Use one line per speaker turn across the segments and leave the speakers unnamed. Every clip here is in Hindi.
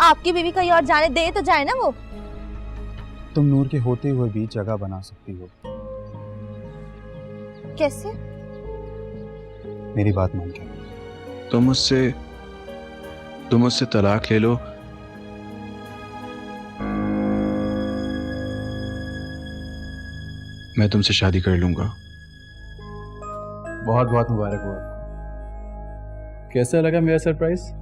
आपकी बीवी कहीं और जाने दे तो जाए ना वो।
तुम नूर के होते हुए भी जगह बना सकती हो।
कैसे?
मेरी बात मान के।
तुम मुझसे तलाक ले लो, मैं तुमसे शादी कर लूंगा।
बहुत बहुत मुबारक हो आपको। कैसा लगा मेरा सरप्राइज?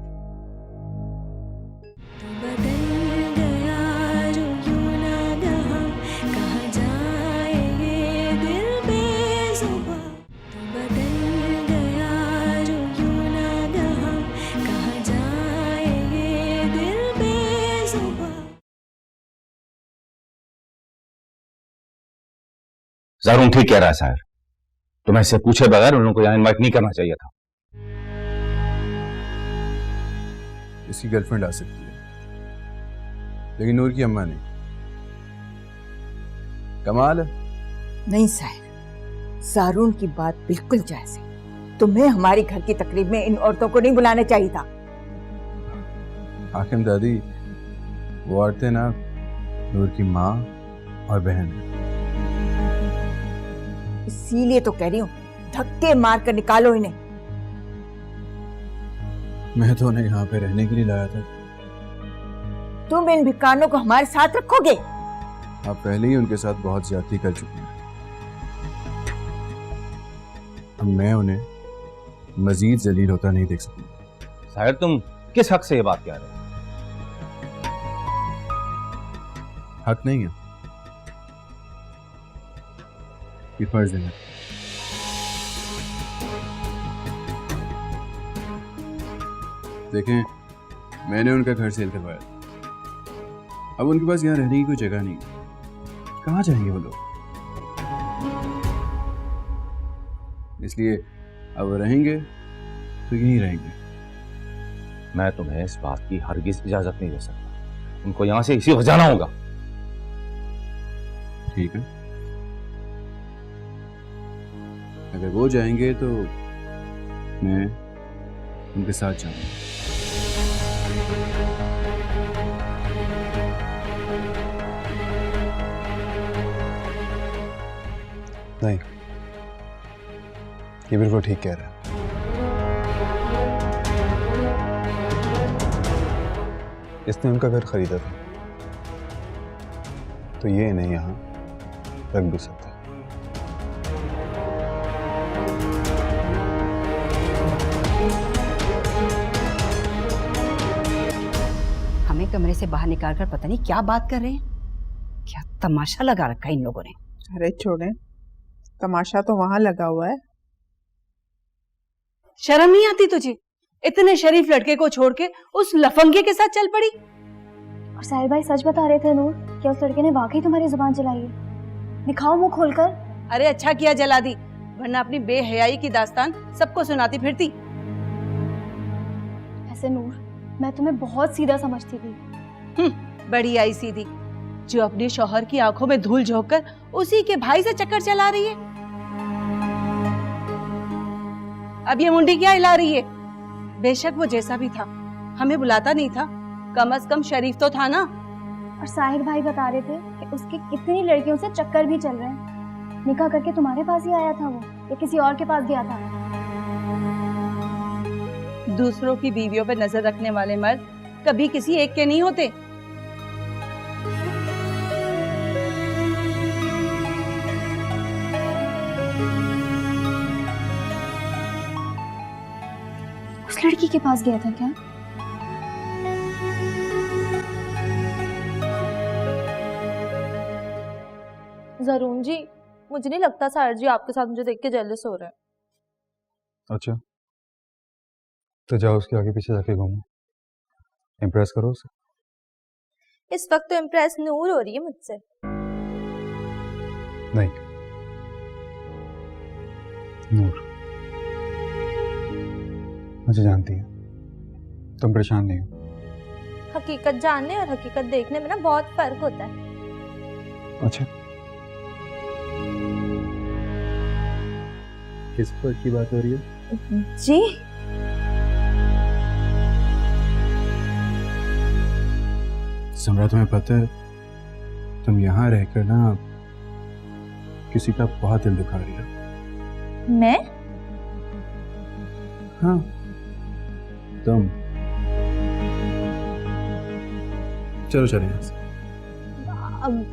ज़ारून ठीक कह रहा है साहब, तुम्हें इससे पूछे बगैर उन लोगों को यहाँ इन्वाइट नहीं करना चाहिए था।
इसकी गर्लफ्रेंड आ सकती है, लेकिन नूर की अम्मा नहीं। कमाल है।
नहीं साहिर, ज़ारून की बात बिल्कुल जायज़ है। तुम्हें हमारी घर की तकरीब में इन औरतों को नहीं बुलाना चाहिए था।
हाकिम दादी, वो औरतें ना नूर की माँ और बहन है।
इसीलिए तो कह रही हूँ, धक्के मार कर निकालो इन्हें।
मैं तो उन्हें यहाँ पे रहने के लिए लाया था।
तुम इन भिखारियों को हमारे साथ रखोगे?
आप पहले ही उनके साथ बहुत ज्यादती कर चुके हैं। अब मैं उन्हें मजीद जलील होता नहीं देख सकता।
साहिर, तुम किस हक से ये बात कह रहे हो?
हक नहीं है, ये फर्ज है। देखें, मैंने उनका घर सेल करवाया, अब उनके पास यहाँ रहने की कोई जगह नहीं। कहाँ जाएंगे वो लोग? इसलिए अब वो रहेंगे तो यहीं रहेंगे।
मैं तुम्हें इस बात की हरगिज इजाजत नहीं दे सकता। उनको यहाँ से इसी वक्त जाना होगा।
ठीक है, अगर वो जाएंगे तो मैं उनके साथ जाऊंगा। नहीं, ये बिल्कुल ठीक कह रहा है। इसने उनका घर खरीदा था, तो ये इन्हें यहाँ रख भी सकता है।
हमें कमरे से बाहर निकालकर पता नहीं क्या बात कर रहे हैं। क्या तमाशा लगा रखा है इन लोगों ने।
अरे छोड़े, तमाशा तो वहां लगा हुआ है।
शर्म नहीं आती तुझे? इतने शरीफ लड़के को छोड़ के उस लफंगे के साथ चल पड़ी।
और साहिर भाई सच बता रहे थे नूर, क्या उस लड़के ने वाकई तुम्हारी जुबान चलाई है? दिखाओ मुंह खोलकर।
अरे अच्छा किया जला दी, वरना अपनी बेहयाई की दास्तान सबको सुनाती फिरती।
ऐसे नूर, मैं तुम्हें बहुत सीधा समझती थी।
बड़ी आई सीधी, जो अपने शौहर की आंखों में धूल झोंक कर उसी के भाई से चक्कर चला रही है। अब ये मुंडी क्या हिला रही है? बेशक वो जैसा भी था, हमें बुलाता नहीं था, कम से कम शरीफ तो था ना।
और साहिर भाई बता रहे थे कि उसके कितनी लड़कियों से चक्कर भी चल रहे हैं। निकाह करके तुम्हारे पास ही आया था वो, या किसी और के पास गया था?
दूसरों की बीवियों पर नजर रखने वाले मर्द कभी किसी एक के नहीं होते।
उस लड़की के पास गया था क्या? जरूर जी, मुझे नहीं लगता साहिर जी आपके साथ मुझे देख के जेलस हो रहे हैं।
अच्छा, तो जाओ उसके आगे पीछे जाके घूमो, इम्प्रेस करो उसे।
इस वक्त तो इम्प्रेस नूर हो रही है मुझसे।
नहीं, नूर मुझे जानती है, तुम परेशान नहीं हो।
हकीकत जानने और हकीकत देखने में ना बहुत फर्क होता है।
अच्छा, किस फर्क की बात हो रही है?
जी
समरा, तुम्हें पता है तुम यहाँ रहकर ना किसी का बहुत दिल दुखा रही हो।
मैं?
हाँ, तुम। चलो चले यहाँ से।
अब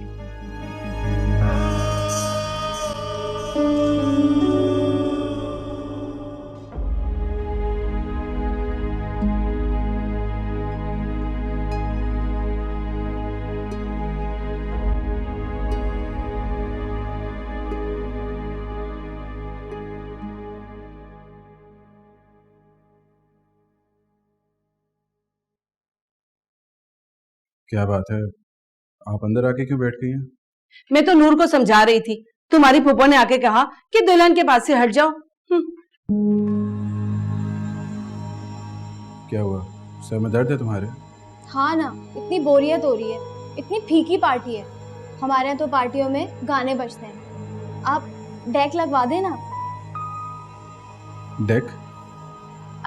क्या बात है, आप अंदर आके क्यों बैठ गई हैं?
मैं तो नूर को समझा रही थी, तुम्हारी फूफो ने आके कहा कि दुल्हन के पास से हट जाओ।
क्या हुआ, सर में दर्द है तुम्हारे?
हाँ ना, इतनी बोरियत हो रही है, इतनी फीकी पार्टी है। हमारे यहाँ तो पार्टियों में गाने बजते हैं, आप डेक लगवा देना।
डेक?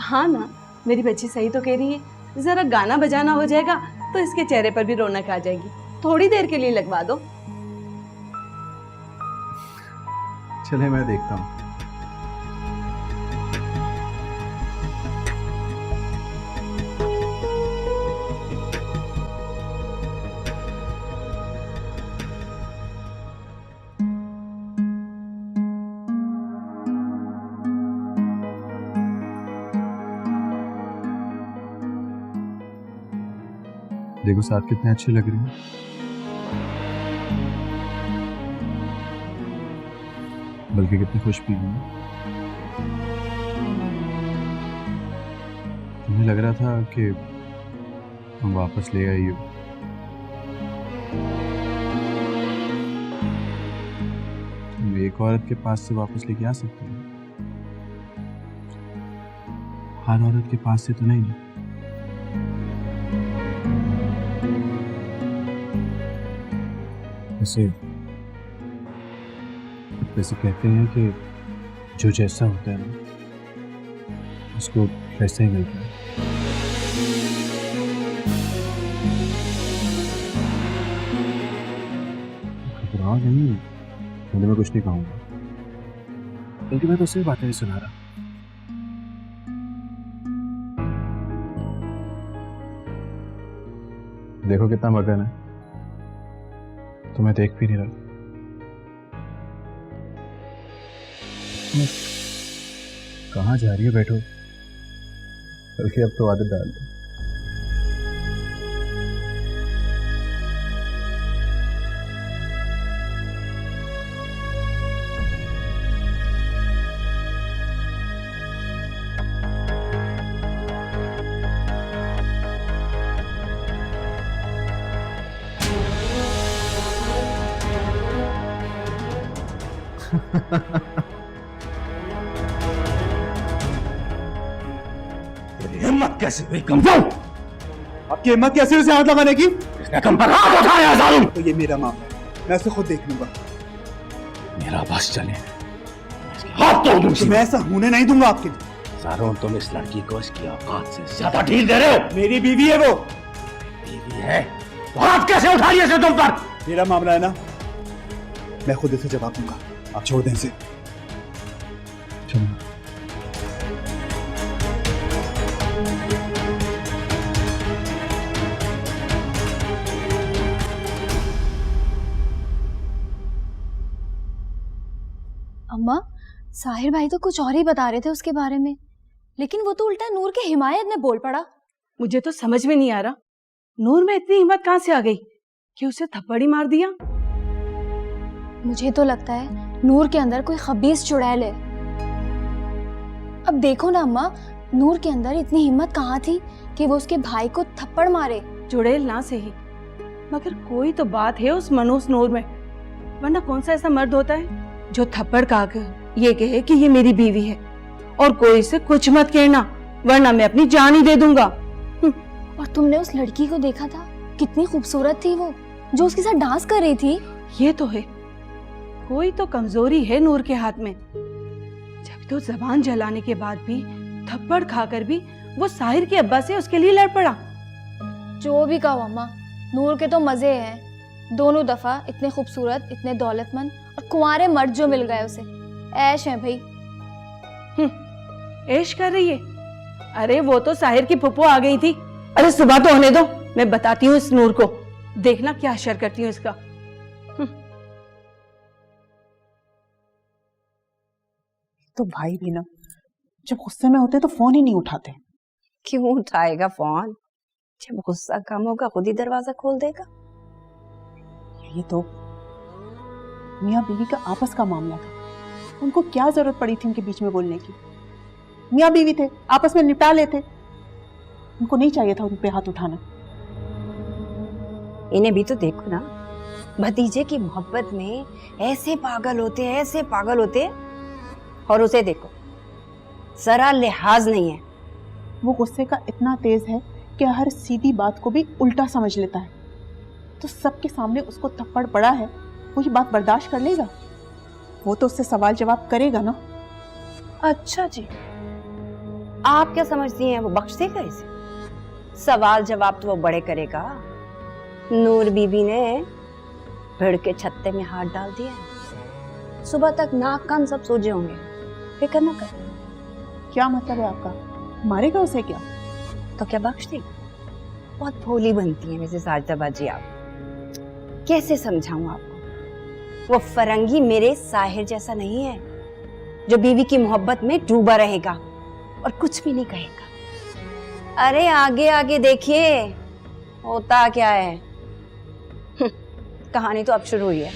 हाँ ना, मेरी बच्ची सही तो कह रही है, जरा गाना बजाना हो जाएगा तो इसके चेहरे पर भी रौनक आ जाएगी। थोड़ी देर के लिए लगवा दो।
चले मैं देखता हूँ। देखो साथ कितने अच्छे लग रहे हैं। बल्कि कितने खुश भी हैं। तुम्हें लग रहा था कि तुम वापस ले आई हो। तुम एक औरत के पास से वापस लेके आ सकते हो, हर औरत के पास से तो नहीं ना। वैसे कहते हैं कि जो जैसा होता है ना उसको वैसा ही मिलता है। घबराओ नहीं, मैं कुछ नहीं कहूँगा, क्योंकि मैं तो सिर्फ बातें नहीं सुना रहा। देखो कितना मगन है, तुम्हें देख भी नहीं रहा। कहाँ जा रही है? बैठो, बल्कि अब तो आदत डाल दो।
हिम्मत कैसे हुई कमजोर?
आपकी हिम्मत कैसे हुई हाथ लगाने की?
इसने तुम पर हाथ उठाया जालिम।
तो ये मेरा मामला है, मैं उसे खुद देख लूंगा।
मेरा बस चले, हाथ तोड़ दूं।
तो मैं ऐसा होने नहीं दूंगा आपके लिए।
सारों, तुम इस लड़की को इसकी औकात से ज्यादा ढील दे रहे हो।
मेरी बीवी है वो।
बीवी है तो हाथ कैसे उठा लिया तुम पर?
मेरा मामला है ना, मैं खुद इसे जवाब दूंगा। आप छोड़ दें इसे।
चलो।
अम्मा, साहिर भाई तो कुछ और ही बता रहे थे उसके बारे में, लेकिन वो तो उल्टा नूर के हिमायत में बोल पड़ा।
मुझे तो समझ में नहीं आ रहा, नूर में इतनी हिम्मत कहाँ से आ गई कि उसे थप्पड़ ही मार दिया।
मुझे तो लगता है नूर के अंदर कोई खबीस चुड़ैल है। अब देखो ना अम्मा, नूर के अंदर इतनी हिम्मत कहाँ थी कि वो उसके भाई को थप्पड़ मारे।
चुड़ैल ना सही, मगर कोई तो बात है उस मनोज नूर में, वरना कौन सा ऐसा मर्द होता है जो थप्पड़ खाकर ये कहे कि ये मेरी बीवी है और कोई से कुछ मत कहना वरना मैं अपनी जान ही दे दूंगा।
और तुमने उस लड़की को देखा था, कितनी खूबसूरत थी वो, जो उसके साथ डांस कर रही थी।
ये तो है, कोई तो कमजोरी है नूर के हाथ में। जब तो जबान जलाने के बाद भी, थप्पड़ खाकर भी वो साहिर के अब्बा से उसके लिए लड़ पड़ा।
जो भी कहो अम्मा, नूर के तो मजे हैं, दोनों दफा इतने खूबसूरत, इतने दौलतमंद और कुंवारे मर्द जो मिल गए उसे। ऐश है भाई।
ऐश कर रही है? अरे वो तो साहिर की फुप्पो आ गई थी। अरे सुबह तो होने दो, मैं बताती हूँ इस नूर को, देखना क्या असर करती हूँ इसका।
तो भाई भी ना जब गुस्से में होते तो फोन ही नहीं उठाते।
क्यों उठाएगा फोन? जब गुस्सा कम होगा खुद ही दरवाजा खोल देगा।
ये तो मियाँ बीवी का आपस का मामला था, उनको क्या जरूरत पड़ी थी उनके बीच में बोलने की? मियाँ बीवी थे, आपस में निपटा लेते। उनको नहीं चाहिए था उन पे हाथ उठाना।
इन्हें भी तो देखो ना, भतीजे की मोहब्बत में ऐसे पागल होते हैं, ऐसे पागल होते हैं, और उसे देखो जरा लिहाज नहीं है।
वो गुस्से का इतना तेज है कि हर सीधी बात को भी उल्टा समझ लेता है। तो सबके सामने उसको थप्पड़ पड़ा है, वही बात बर्दाश्त कर लेगा? वो तो उससे सवाल जवाब करेगा ना।
अच्छा जी, आप क्या समझती हैं वो बख्श देगा इसे? सवाल जवाब तो वो बड़े करेगा। नूर बीबी ने भिड़ के छत्ते में हाथ डाल दिया, सुबह तक नाक कान सब सूजे होंगे। फिक्र न कर।
क्या मतलब है आपका? मारेगा उसे क्या?
तो क्या बख्श देगा? बहुत भोली बनती है वैसे साजदाबाजी आप। कैसे समझाऊं आपको? वो फरंगी मेरे साहिर जैसा नहीं है जो बीवी की मोहब्बत में डूबा रहेगा और कुछ भी नहीं कहेगा। अरे आगे आगे देखिए होता क्या है। कहानी तो अब शुरू हुई है।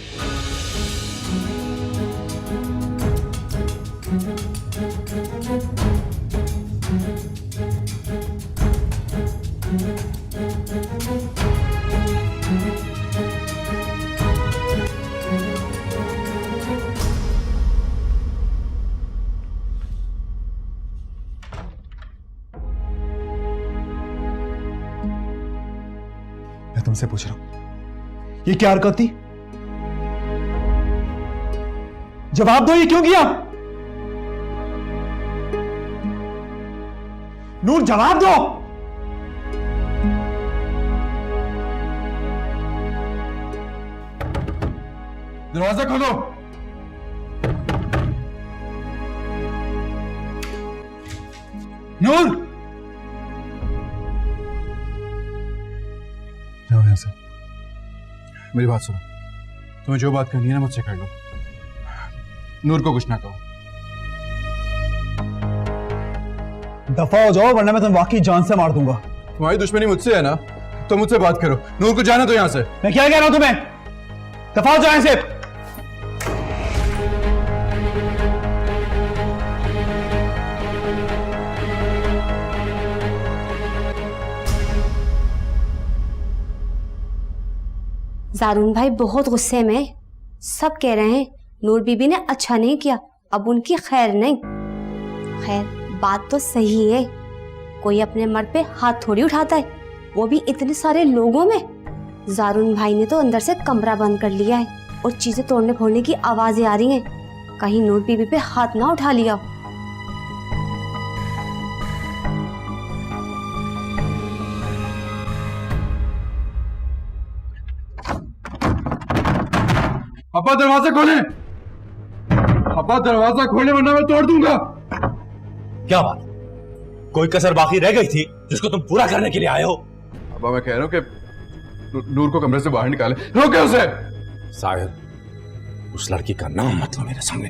मैं तुमसे पूछ रहा हूं, ये क्या हरकत थी? जवाब दो, ये क्यों किया? नूर जवाब दो।
दरवाजा खोलो। नूर, जाओ यहां से। मेरी बात सुनो, तुम्हें जो बात करनी है ना मुझसे कर लो। नूर को कुछ ना कहो।
दफा हो जाओ वरना मैं तुम्हें वाकई जान से मार दूंगा।
तुम्हारी दुश्मनी मुझसे है ना, तो मुझसे बात करो। नूर को जाना तो यहां से।
मैं क्या कह रहा हूं तुम्हें? दफा हो जाओ यहाँ से।
जारून भाई बहुत गुस्से में, सब कह रहे हैं नूर बीबी ने अच्छा नहीं किया, अब उनकी खैर नहीं। खैर बात तो सही है, कोई अपने मर्द पे हाथ थोड़ी उठाता है, वो भी इतने सारे लोगों में। जारून भाई ने तो अंदर से कमरा बंद कर लिया है और चीजें तोड़ने फोड़ने की आवाजें आ रही हैं, कहीं नूर बीबी पे हाथ ना उठा लिया।
अब्बा दरवाजा खोले, अब्बा दरवाजा खोले वरना मैं तोड़ दूंगा।
क्या बात, कोई कसर बाकी रह गई थी जिसको तुम पूरा करने के लिए आए हो?
अब्बा मैं कह रहा हूं कि नूर को कमरे से बाहर निकाले। रोके उसे।
साहिर, उस लड़की का नाम मत लो मेरे सामने।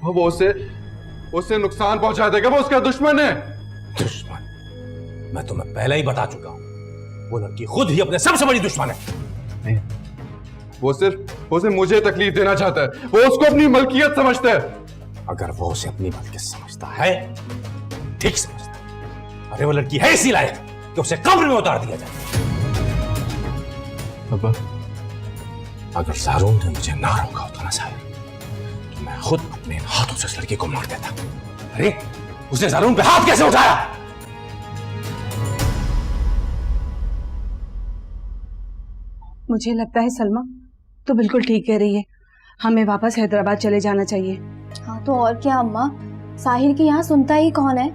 वो उससे नुकसान पहुंचा देगा, वो उसका दुश्मन है।
दुश्मन? मैं तुम्हें पहले ही बता चुका हूं, वो लड़की खुद ही अपने सबसे बड़ी दुश्मन है।
नहीं, वो सिर्फ मुझे तकलीफ देना चाहता है, वो उसको अपनी मलकियत समझता है।
अगर वो उसे अपनी मलकियत समझता है, ठीक समझता है। अरे वो लड़की है इसी लायक कि उसे कब्र में उतार दिया जाए।
अब्बा,
अगर जारून ने मुझे ना रोका होता ना साहिर, तो मैं खुद अपने हाथों से उस लड़की को मार देता। अरे उसने जारून पे हाथ कैसे उठाया?
मुझे लगता है सलमा तो बिल्कुल ठीक कह रही है, हमें वापस हैदराबाद चले जाना चाहिए।
हाँ तो और क्या अम्मा, साहिर की यहाँ सुनता ही कौन है?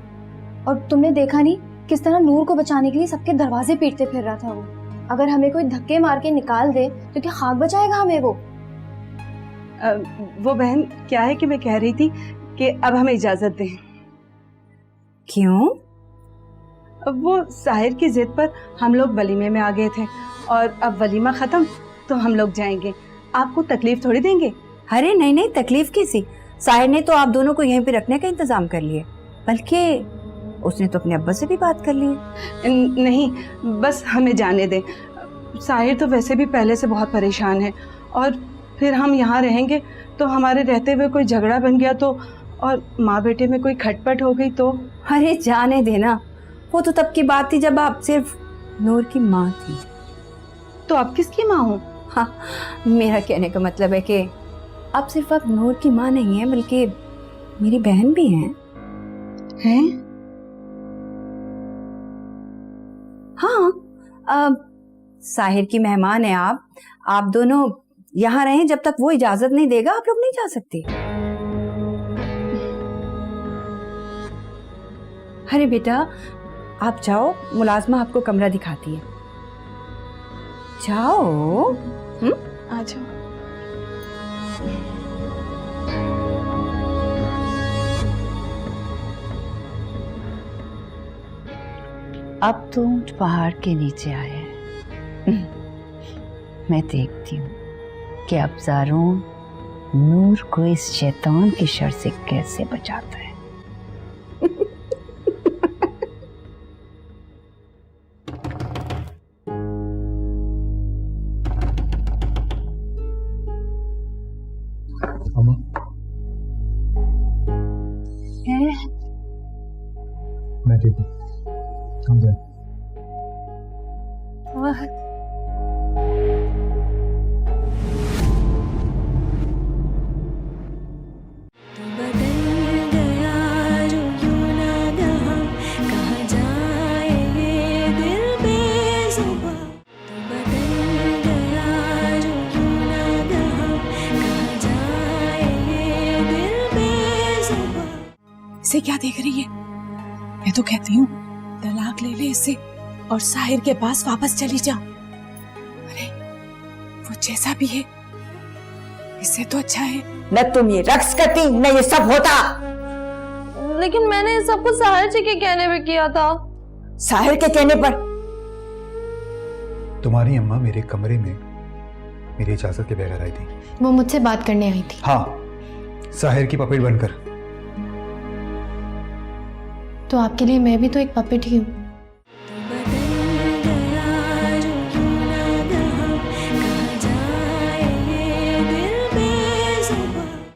और तुमने देखा नहीं किस तरह नूर को बचाने के लिए सबके दरवाजे पीटते फिर रहा था वो। अगर हमें कोई धक्के मार के निकाल दे तो क्या खाक बचाएगा हमें वो?
वो बहन, क्या है कि मैं कह रही थी कि अब हमें इजाजत दें।
क्यों?
अब वो साहिर की जिद पर हम लोग वलीमे में आ गए थे और अब वलीमा खत्म तो हम लोग जाएंगे। आपको तकलीफ थोड़ी देंगे।
अरे नहीं नहीं, तकलीफ कैसी? साहिर ने तो आप दोनों को यहीं पे रखने का इंतजाम कर लिया, बल्कि उसने तो अपने अब्बा से भी बात कर ली है।
नहीं, बस हमें जाने दें। साहिर तो वैसे भी पहले से बहुत परेशान है और फिर हम यहाँ रहेंगे तो हमारे रहते हुए कोई झगड़ा बन गया तो, और माँ बेटे में कोई खटपट हो गई तो।
अरे जाने देना, वो तो तब की बात थी जब आप सिर्फ नूर की माँ थी।
तो अब किसकी माँ हूँ?
हाँ, मेरा कहने का मतलब है कि अब सिर्फ आप नूर की माँ नहीं है बल्कि मेरी बहन भी हैं।
हैं?
हाँ, अब साहिर की मेहमान है आप दोनों यहाँ रहें जब तक वो इजाजत नहीं देगा आप लोग नहीं जा सकते। अरे बेटा आप जाओ, मुलाजमा आपको कमरा दिखाती है, जाओ।
आ जाओ।
अब तो ऊंट पहाड़ के नीचे आए हैं। मैं देखती हूँ कि अब ज़ारून नूर को इस शैतान की शर से कैसे बचाता है।
अम्मा, मैं ठीक हूँ, हम जाए।
इसे क्या देख रही है? मैं तो कहती हूँ तलाक ले ले इससे और साहिर के पास वापस चली जा। अरे वो जैसा भी है इससे तो अच्छा है।
न तुम ये रक्स करती न ये सब होता।
लेकिन मैंने ये सब कुछ साहिर जी के कहने पे किया था।
साहिर के कहने पर?
तुम्हारी अम्मा मेरे कमरे में मेरी इजाजत के बगैर आई थी।
वो मुझसे बात करने आई थी।
हाँ, साहिर की पपेट बनकर।
तो आपके लिए मैं भी तो एक पपेट ही हूँ।